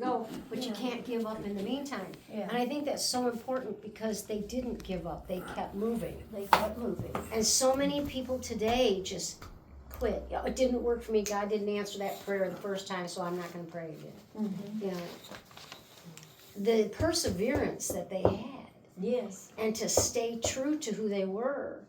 go, but you can't give up in the meantime. Yeah. And I think that's so important because they didn't give up, they kept moving. They kept moving. And so many people today just quit. "Oh, it didn't work for me, God didn't answer that prayer the first time, so I'm not gonna pray again." Mm-hmm. You know, the perseverance that they had Yes. and to stay true to who they were,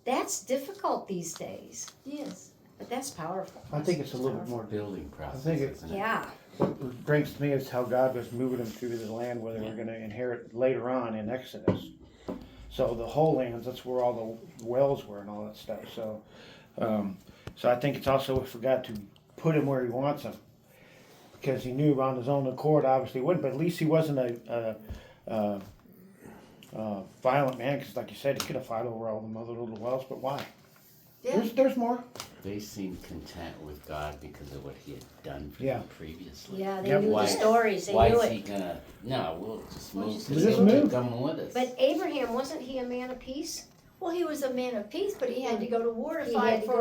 that's difficult these days, Yes. but that's powerful. I think it's a little bit more, Building process, think it- isn't it? Yeah, what brings to me is how God was moving them through the land where they were gonna inherit later on in Exodus. So the whole lands, that's where all the wells were and all that stuff, so, so I think it's also for God to put him where he wants him. Because he knew on his own accord, obviously wouldn't, but at least he wasn't a violent man, because like you said, he could have fought over all the other little wells, but why? Yeah. There's more. They seemed content with God because of what he had done for Yeah. them previously. yeah, they Yep. knew the Why- stories, they Why knew is he it. gonna, no, we'll just We'll move just to Just the move. come with us. But Abraham, wasn't he a man of peace? Well, he was a man of peace, but he had to go to war to He fight had to go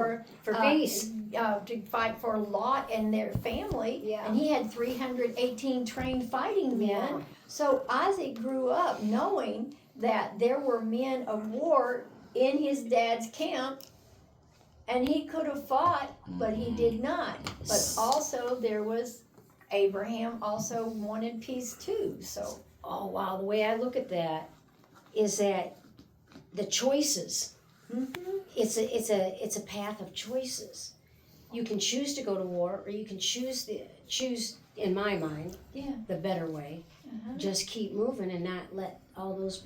for peace. To fight for Lot and their family. Yeah. And he had 318 trained fighting men. Yeah. So Isaac grew up knowing that there were men of war in his dad's camp, and he could have fought, but he did not. But also there was Abraham also wanted peace too. So Oh, wow, the way I look at that is that the choices, it's a path of choices. You can choose to go to war, or you can choose, in my mind, yeah. the better way. Uh-huh. Just keep moving and not let all those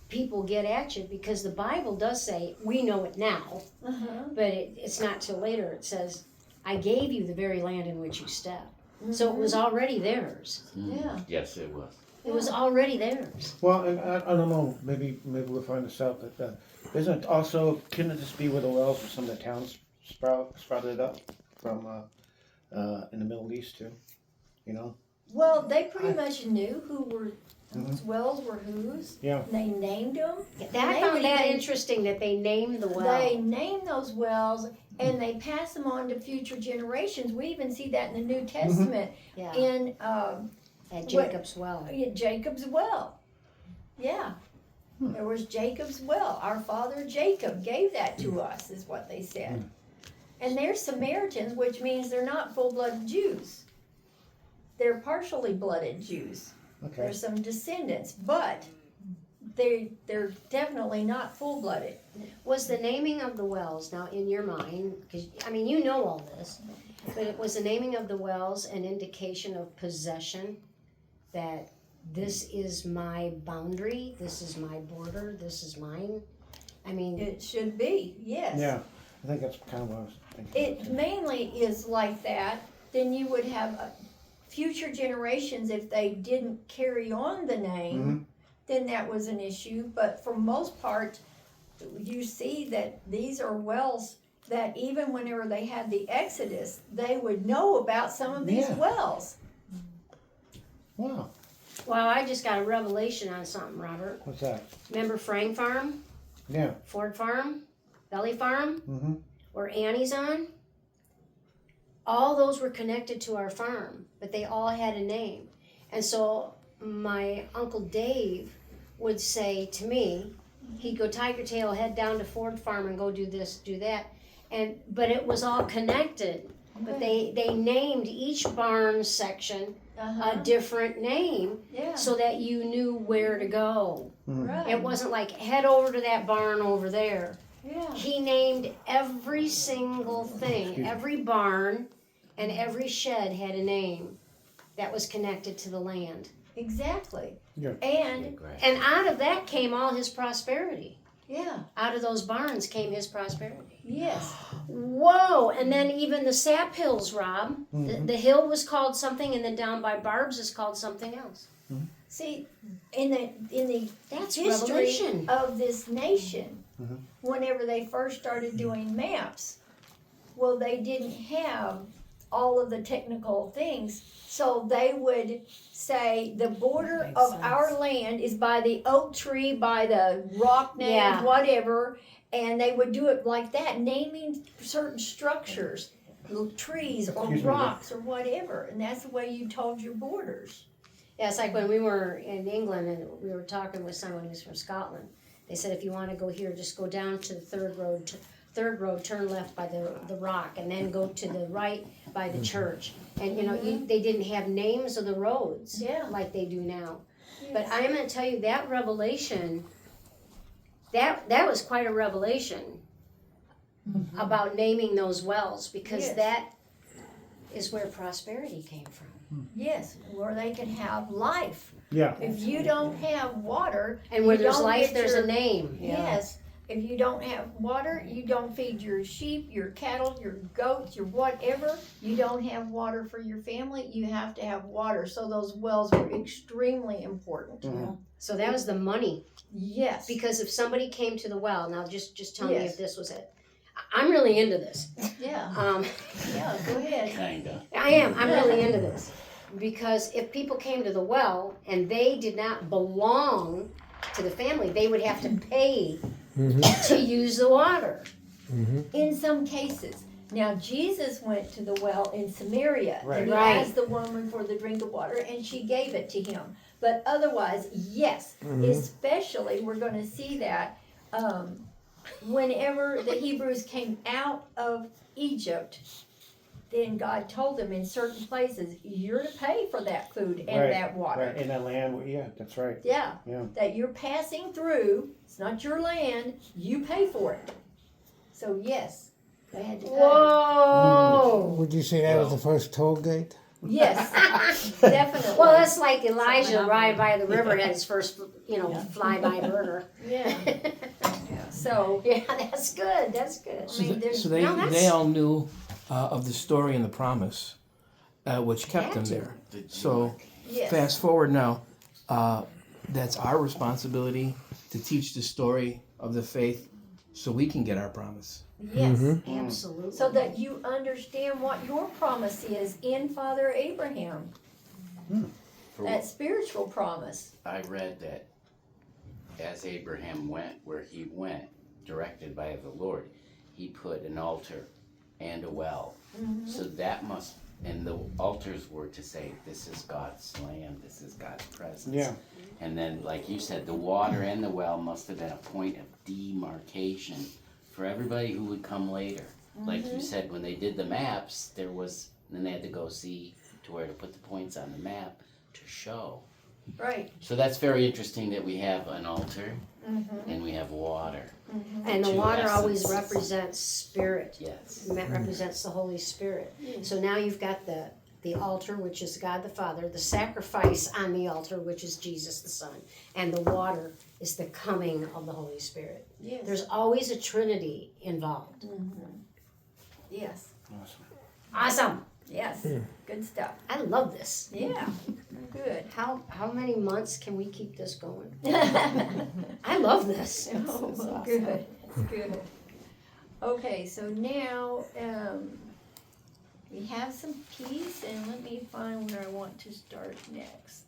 people get at you, because the Bible does say, we know it now, Uh-huh. but it's not till later. It says, I gave you the very land in which you step. So it was already theirs. Yeah. Yes, it was. It was already theirs. Well, and I don't know, maybe we'll find this out, but isn't it also, couldn't it just be where the wells for some of the towns sprouted up from, in the Middle East too, you know? Well, they pretty much knew who were whose wells were whose. Yeah. They named them. I found that interesting that they named the well. They named those wells and they pass them on to future generations. We even see that in the New Testament Yeah, in at Jacob's well. Jacob's well. Yeah. There was Jacob's well. Our father Jacob gave that to us, is what they said. And they're Samaritans, which means they're not full-blooded Jews. They're partially blooded Jews. Okay. There's some descendants, but they're definitely not full-blooded. Was the naming of the wells, now in your mind, because, I mean, you know all this, but it was the naming of the wells an indication of possession, that this is my boundary, this is my border, this is mine? I mean, It should be, yes. Yeah, I think that's kind of what I was thinking. It mainly is like that. Then you would have future generations, if they didn't carry on the name, then that was an issue. But for most part, you see that these are wells that even whenever they had the Exodus, they would know about some of these Yeah. wells. Wow, well, I just got a revelation on something, Robert. what's that? Remember Frang Farm, Yeah, Ford Farm, Belly Farm, where Annie's on? All those were connected to our farm, but they all had a name. And so my Uncle Dave would say to me, he'd go Tiger Tail, head down to Ford Farm and go do this, do that. But it was all connected. But they named each barn section a different name Yeah. so that you knew where to go. Right. It wasn't like head over to that barn over there. Yeah. He named every single thing, every barn and every shed had a name that was connected to the land. Exactly. Yeah. And Great. And out of that came all his prosperity. yeah. Out of those barns came his prosperity. Yes. Whoa! And then even the sap hills, Rob. The hill was called something, and then down by Barb's is called something else. See, in the That's history revelation. of this nation, whenever they first started doing maps, well, they didn't have all of the technical things, so they would say the border Makes of sense. our land is by the oak tree, by the rock name, Yeah. whatever, and they would do it like that, naming certain structures. little trees or Excuse me, rocks or whatever, and that's the way you told your borders. Yeah, it's like when we were in England and we were talking with someone who's from Scotland. They said if you want to go here, just go down to the third road, turn left by the rock, and then go to the right by the church. And they didn't have names of the roads like they do now. But Yes. I'm going to tell you that revelation, that was quite a revelation about naming those wells, because Yes. that is where prosperity came from. Yes, where they can have life. Yeah. If you don't have water, And where you there's don't life, get there's your- a name. Yes, if you don't have water, you don't feed your sheep, your cattle, your goats, your whatever. You don't have water for your family, you have to have water. So those wells were extremely important. Mhm. So that was the money. Yes. Because if somebody came to the well, now just tell me Yes. if this was it. I'm really into this. Yeah, Yeah, go ahead. Kinda. I am. I'm really into this. Because if people came to the well and they did not belong to the family, they would have to pay to use the water. In some cases. Now, Jesus went to the well in Samaria Right. and he Right. asked the woman for the drink of water and she gave it to him. But otherwise, yes, especially we're going to see that whenever the Hebrews came out of Egypt, then God told them in certain places, you're to pay for that food and Right, that water. Right, in that land, yeah, that's right. Yeah, Yeah. that you're passing through, it's not your land, you pay for it. So yes, they had to pay. Whoa! Would you say that was the first toll gate? Yes, definitely. Well, that's like Elijah riding by the river had his first, fly-by burger. Yeah. So, Yeah, that's good. That's good. I mean, there's, So they, no, that's- they all knew of the story and the promise, which kept them Had to. there. The So yes, fast forward now, that's our responsibility to teach the story of the faith so we can get our promise. yes. Absolutely. So that you understand what your promise is in Father Abraham. For- That spiritual promise. I read that as Abraham went where he went, directed by the Lord, he put an altar and a well. So that must, and the altars were to say, this is God's land, this is God's presence. Yeah. And then, like you said, the water and the well must have been a point of demarcation for everybody who would come later. Like you said, when they did the maps, then they had to go see to where to put the points on the map to show. Right. So that's very interesting that we have an altar and we have water. And the Two water always essences. represents spirit. Yes. That represents the Holy Spirit. So now you've got the altar, which is God the Father, the sacrifice on the altar, which is Jesus the Son, and the water is the coming of the Holy Spirit. Yes. There's always a Trinity involved. Yes. Awesome. Awesome. Yes. Good stuff. I love this. Yeah. Good. How many months can we keep this going? I love this. Oh, good. Good. Okay, so now we have some peace, and let me find where I want to start next.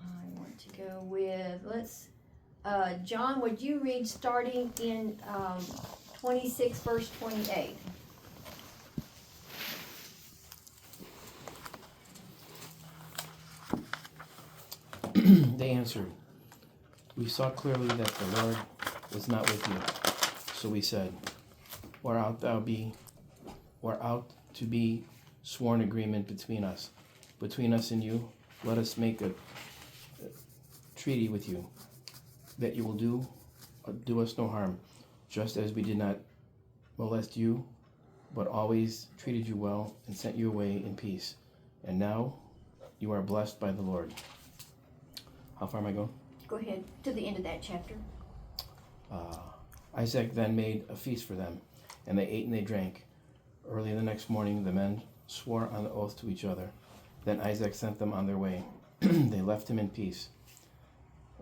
I want to go with, John, would you read starting in 26 verse 28? They answered, "We saw clearly that the Lord was not with you." So we said, "Where out to be sworn agreement between us and you, let us make a treaty with you, that you will do us no harm, just as we did not molest you, but always treated you well and sent you away in peace. And now you are blessed by the Lord." How far am I going? Go ahead, to the end of that chapter. Isaac then made a feast for them, and they ate and they drank. Early the next morning, the men swore on the oath to each other. Then Isaac sent them on their way. They left him in peace.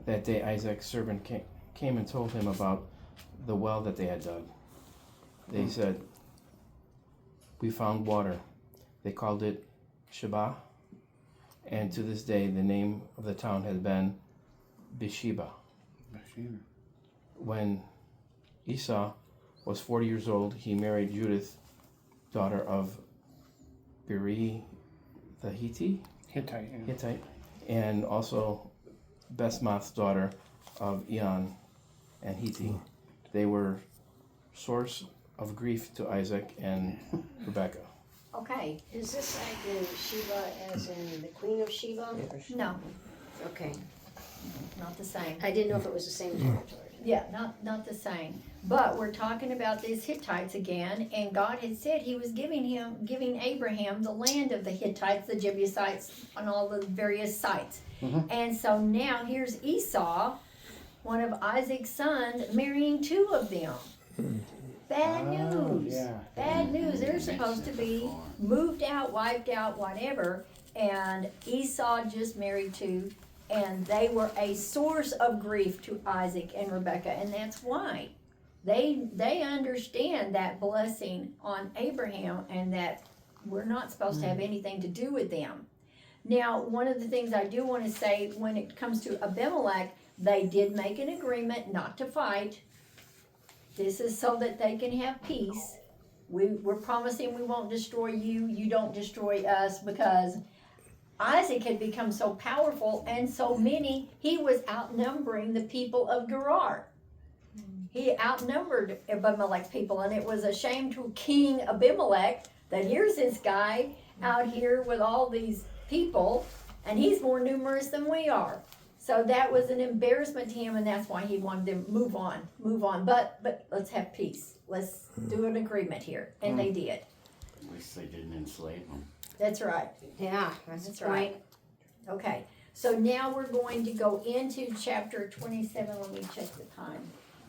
That day Isaac's servant came and told him about the well that they had dug. They said, "We found water." They called it Sheba, And to this day, the name of the town has been Beersheba. When Esau was 40 years old, he married Judith, daughter of Beri the Hittite, and also Basmath's daughter of Eon and Hitti. They were source of grief to Isaac and Rebekah. Okay, Is this like in Sheba as in the Queen of Sheba? no, Okay, not the same. I didn't know if it was the same territory. Yeah, not the same. But we're talking about these Hittites again, and God had said he was giving Abraham the land of the Hittites, the Jebusites, on all the various sites. And so now here's Esau, one of Isaac's sons, marrying two of them. Bad news. Yeah. Bad news. They're supposed to be moved out, wiped out, whatever. And Esau just married two, and they were a source of grief to Isaac and Rebekah, and that's why they understand that blessing on Abraham and that we're not supposed to have anything to do with them. Now, one of the things I do want to say when it comes to Abimelech, they did make an agreement not to fight. This is so that they can have peace. We're promising we won't destroy you, you don't destroy us, because Isaac had become so powerful and so many, he was outnumbering the people of Gerar. He outnumbered Abimelech people, and it was a shame to King Abimelech that here's this guy out here with all these people, and he's more numerous than we are. So that was an embarrassment to him, and that's why he wanted to move on. But let's have peace. Let's do an agreement here, and they did. At least they didn't enslave them. That's right. Yeah, that's That's right. right. Okay, so now we're going to go into chapter 27. Let me check the time.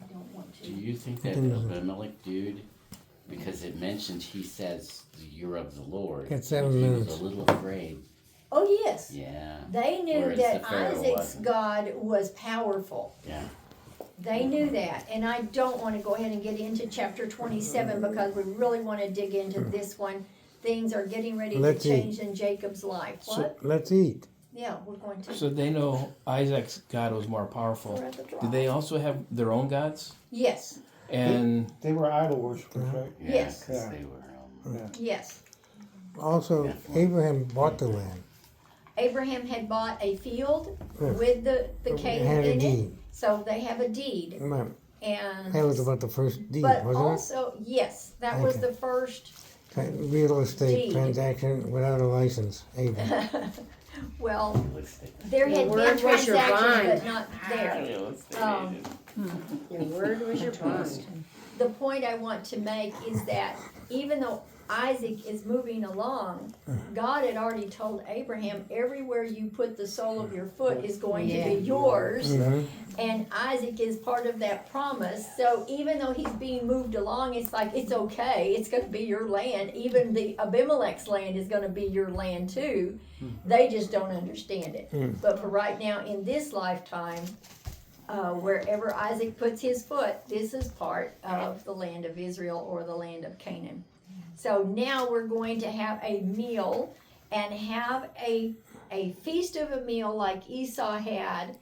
I don't want Do to. you think that Abimelech dude, because it mentioned he says you're of the Lord, It's 7 he minutes. was a little afraid. Oh, yes. Yeah, They knew Whereas that the Pharaoh Isaac's wasn't. God was powerful. yeah. They knew that. And I don't want to go ahead and get into chapter 27 because we really want to dig into this one. Things are getting ready Let's to eat. change in Jacob's life. So- What? Let's eat. Yeah, we're going to. So they know Isaac's God was more powerful. We're at the Do drive. they also have their own gods? Yes, And They were idol worshippers, right? Yeah, Yes. 'cause Yeah. they were. yes. Also, Abraham bought the land. Abraham had bought a field Yeah. with the Had Canaan a in it. deed. So they have a deed. Right. And That was about the first deed, but wasn't also, yes, that was Okay. the first. it? Real estate Deed. transaction without a license. Abraham. Well, Realistic. there The had been word was your transactions, bond. but not there. Realistic. Um, Your word was your bond. The point I want to make is that even though Isaac is moving along, God had already told Abraham, everywhere you put the sole of your foot is going to be Yeah. yours. Mhm. And Isaac is part of that promise. So even though he's being moved along, it's like, it's okay. It's going to be your land. Even the Abimelech's land is going to be your land too. They just don't understand it. But for right now, in this lifetime, wherever Isaac puts his foot, this is part of the land of Israel or the land of Canaan. So now we're going to have a meal and have a feast of a meal like Esau had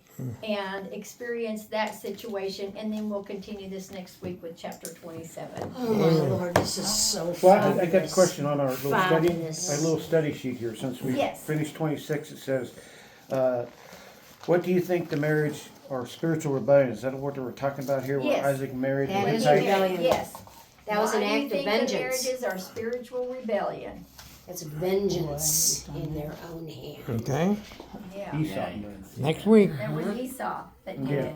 and experience that situation, and then we'll continue this next week with chapter 27. Oh my Lord, this is so Well, fabulous. I got a question on our little study, Fabulous. our little study sheet here. Since we Yes. finished 26, it says, what do you think the marriage or spiritual rebellion, is that what we're talking about here? Yes. Where Isaac married That the is Hittite? rebellion. Yes. That was an Why do you act of think the vengeance. marriages are spiritual rebellion. It's vengeance in their own hand. Okay. Yeah. Esau. Yeah, Next week. That was Esau that did Yeah. it.